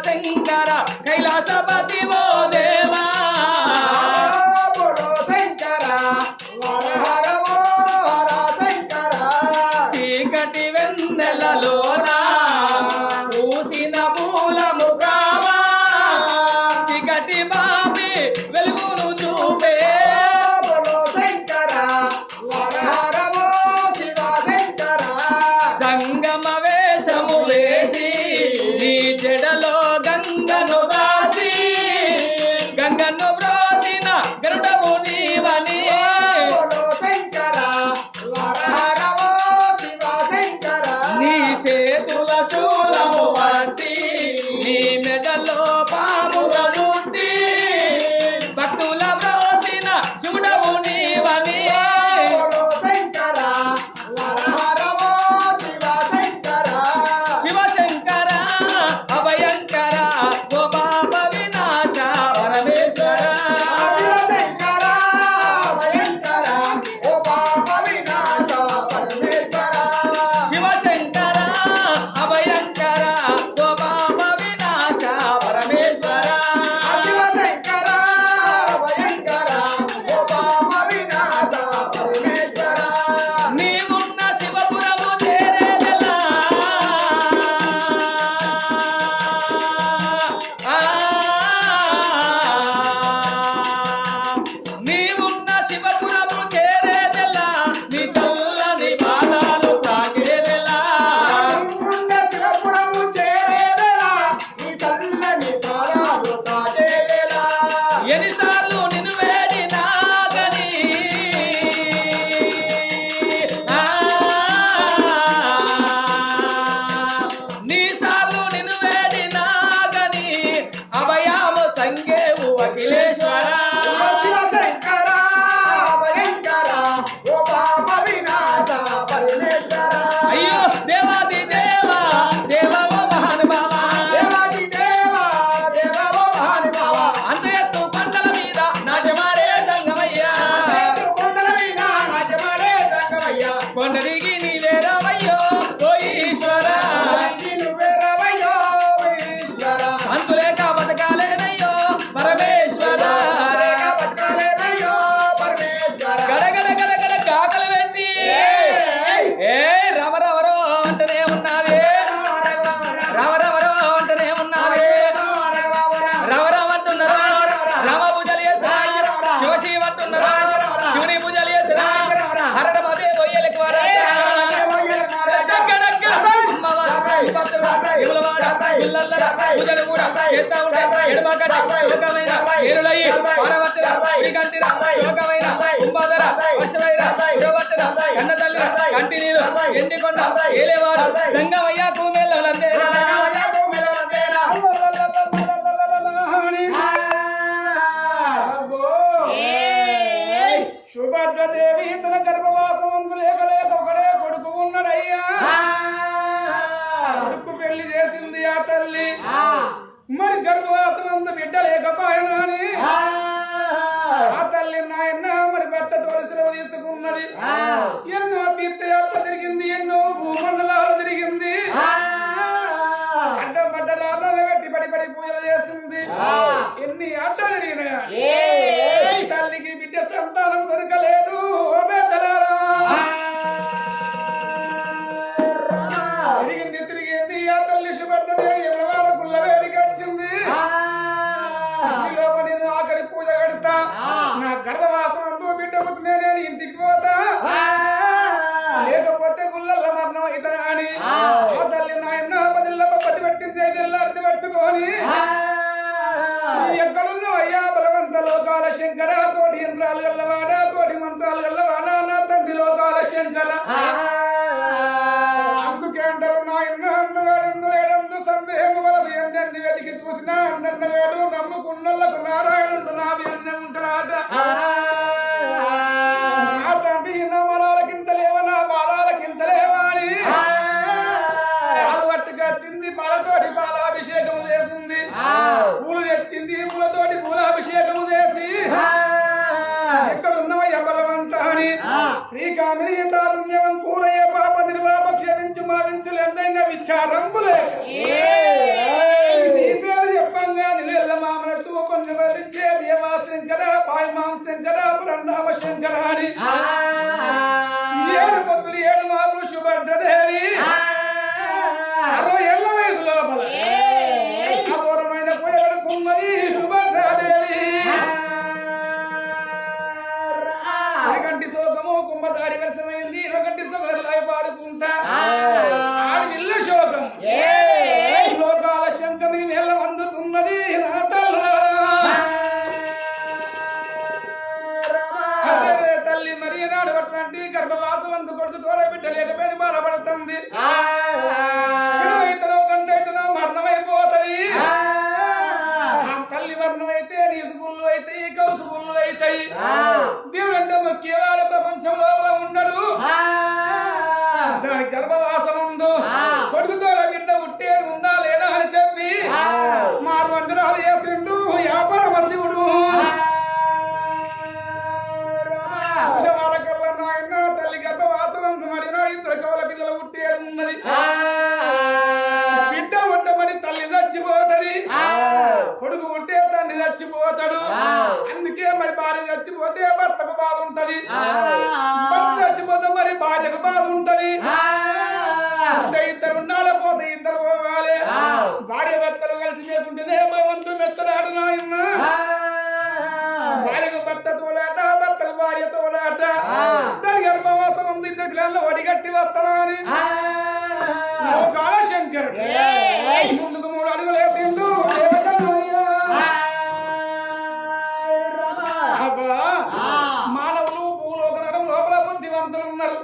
శంకర కైలాసపతి ఓ దేవా బోలో శంకర హర హర ఓ హర శంకర చీకటి వెన్నెలలోనా పూసిన పూల ముఖావా చీకటి బాబి వెలుగును చూపే బోలో శంకర హర హర ఓ శివ శంకర సంగమ వేషము వేసి నీ జడలో గంగను దాసి గంగను బ్రోసిన గరుడవు నీవని బోలో శంకర హర హర ఓ శివ శంకర నీ చేతుల శూలము పట్టి నీ మెడలో పాముగా చుట్టి భక్తుల బ్రోసిన శివుడవు నీవని బోలో శంకర హర హర ఓ శివ శంకర శివశంకర అభయంకర ఓ పాప వినాశ పరమేశ్వర శివశంకర భయంకర ఓ పాప వినాశ పరమేశ్వర శివశంకర అభయంకర ఓ పాప వినాశ పరమేశ్వర శివశంకర భయంకర ఓ పాప వినాశ పరమేశ్వర నీవున్న శివపురము చేరేదెలా నీవున్న శివపురము చేరేదెలా నీ చల్లని పాదాలు తాకేదెలా ఉండ శివపురము చేరేదెలా ఈ చల్లని పాదాలు తాకేదెలా ఎన్నిసార్లు నిన్ను వేడినా గని నీసార్లు నిన్ను వేడినా గని అభయాము సంగేవు అఖిలేశ్వర శివశంకర భయంకర ఓ పాప వినాశ పరమేశ్వర అయ్యో దేవాది దేవా దేవా ఓ మహానుభావ దేవాది దేవా దేవ ఓ మహానుభావ అంత ఎత్తు పంటల మీద నాజమారే సంగమయ్యా కొండల మీద రాజమాడే సంగమయ్య కొండ దిగి నీవేరావయ్యో ఓ ఈశ్వర నువ్వే రవయ్యో ఈశ్వర అంతులేక బతకాలేనయ్యో పరమేశ్వర రేఖ బతకాలేదయ్యో పరమేశ్వర గడగడ గడగడ కాకలు పెట్టి ఏ రవరవరో అంటనే ఉన్నది రవరవరో అంటనే ఉన్నది రవరం అంటున్నారా రామ పూజలు చేసిరా శివశివ అంటున్నారా శివుని పూజలు చేసిరా హరడ మదే బొయ్యలకు పూజలు కూడా చేస్తా ఉంటాయి ఎడమగడ శోకమైన ఏరులయ్యి పారవత్తిర ఉడికంతిర శోకమైన కుంభధర వర్షమైన పురవత్తిర కన్న తల్లి కంటి నీరు ఎండికొండ ఏలేవారు సంగమయ్య కూమెల్లలందే సుభద్రదేవి తన గర్భవాసమందు లేక లేక ఒకడే కొడుకు ఉన్నాడయ్యా కొడుకు పెళ్లి చేసింది ఆ తల్లి మరి గర్భవాసమందు బిడ్డ లేకపోయినాని ఆ తల్లి నాయన మరి భర్త తోడుసులు తీసుకున్నది ఎన్నో తీర్థయాత్ర తిరిగింది ఎన్నో భూమండలాలు తిరిగింది అడ్డబడ్డలాలో పెట్టి పడి పడి పూజలు చేస్తుంది ఎన్ని ఆటలు తిరిగినాయా తల్లికి బిడ్డ సంతానం దొరకలేదు ఓ పెద్దలారా. తిరిగింది ఆ తల్లి సుభద్రదేవి ఎవరి గుళ్ళ వేడికి వచ్చింది ఈలోపు నేను ఆఖరి పూజ కడతా నా గర్భవాసం అంటూ బిడ్డ పుట్టినే నేను ఇంటికి పోతా లేకపోతే గుళ్ళల్లో మరణం అవుతారా అని ఆ తల్లి నాయన పదిళ్ళ పది పెట్టింది ఐదిళ్ళ అర్థి పెట్టుకొని ఎక్కడున్నావు అయ్యా బలవంత లోకాల శంకర కోటి యంత్రాలు గల్లవాడ కోటి మంత్రాలు గల్లవాడ నా తండ్రి లోకాల శంకర అందుకే అంటారు నాయన అన్నవాడు లేడందు సందేహము వలదు ఎందెంది వెతికి చూసినా అన్నవేడు నమ్ముకున్నోళ్లకు నారాయణుడు నాది అన్నం ఉంటాడ నా తండ్రి నా మరాలకింత లేవా నా బాలాలకింత లేవా అని అలవట్టుగా తింది పాలతోటి పాలాభిషేకము చేసింది పూలు తెచ్చింది పూలతోటి పూలాభిషేకము చేసి ఎక్కడున్నవయ్య బలవంత అని శ్రీకామిని తారుణ్యవం కూరయ్య పాప నిర్వాప క్షమించు మావించులు ఎందైనా విచారంబులే పరబ్రహ్మ శంకరాని 7 పొద్దులు 7 మార్లు సుభద్రదేవి 60 ఏళ్ల వయసు లోపల అఘోరమైన పోయడుకున్నది సుభద్రాదేవి ఒకటి శోకము కుంభధారి వర్షమైంది ఒకటి సొగరులాగా పాడుకుంటా ఆడివిల్ల శోకం లోకాల శంకరుని నెల అందుతున్నది నా అదే తల్లి మరి నాడు అటువంటి గర్భవాసం అందు కొడుకు తోడ బిడ్డ లేకపోయిన బాధపడుతుంది చిన్నవైతనో కంటైతనో మరణమైపోతుంది తల్లి మరణం అయితే నీ సుగుళ్ళు అవుతాయి కౌసుగుళ్ళు అవుతాయి దేవుడు అంటే ముఖ్యవాడు ప్రపంచం లోపల ఉండడు దాని గర్భవాసం ఉందో కొడుకుతో బిడ్డ ఉట్టేది ఉందా లేదా అని చెప్పి మారు వందనాలు చేసిండు వ్యాపార శివుడు తల్లి గర్భవాసం మరి ఇద్దరు కవల పిల్లలు ఉట్టేది ఉన్నది బిడ్డ ఉట్టమని తల్లి చచ్చిపోతది కొడుకు ఉంటే తండ్రి చచ్చిపోతాడు అందుకే మరి భార్య చచ్చిపోతే భర్తకు బాధ ఉంటది భర్త చచ్చిపోతే మరి భార్యకు బాధ ఉంటది ఇద్దరు ఉండాలి పోతే ఇద్దరు పోవాలి భార్య భర్తలు కలిసి చేసుకుంటేనే భగవంతుడు మెచ్చడాడు నాయన భార్యకు భర్త తోలాట భర్తకు భార్య తోలాట దాని గర్భవాసం ఉంది ఇద్దరు ఒడిగట్టి వస్తానని లోకాల శంకరుడు ముందుకు 3 అడుగులు వేసిండు మానవులు భూలోక నగరం లోపల బుద్ధివంతులు ఉన్నారు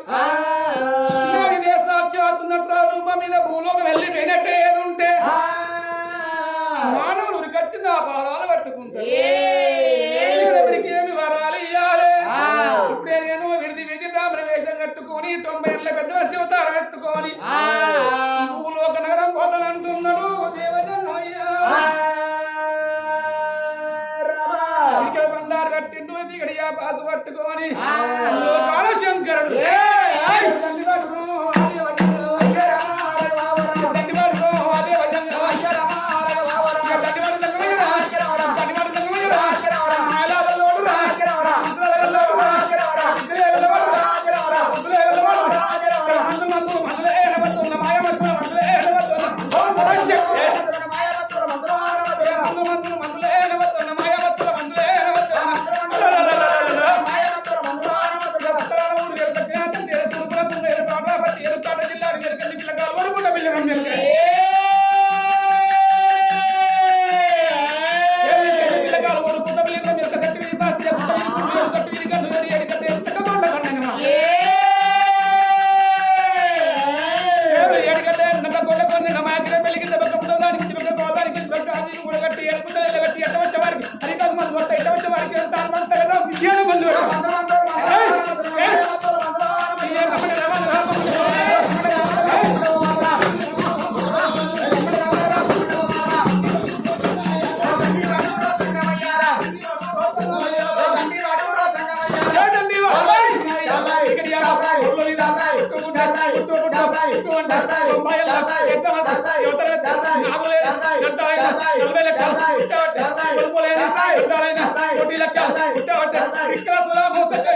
ఇదే సాక్షాత్తున్నట్టు రూపం మీద భూలోకం వెళ్ళిపోయినట్టే ఏది ఉంటే మానవులు ఉరికొచ్చి నా పాదాలు పట్టుకుంటారు ఏమి వరాలు ఇయ్యాలి ఇప్పుడే నేను విడిది బ్రాహ్మణ వేషం కట్టుకొని 90 ఏళ్ళ పెద్ద శివతారం ఎత్తుకొని భూలోక నగరం పోతానంటున్నాడు దేవజనయ్యా ఇక్కడ బండారు కట్టిండు ఇక్కడ పాకు పట్టుకొని లోకాల శంకరుడు ఇక్కడ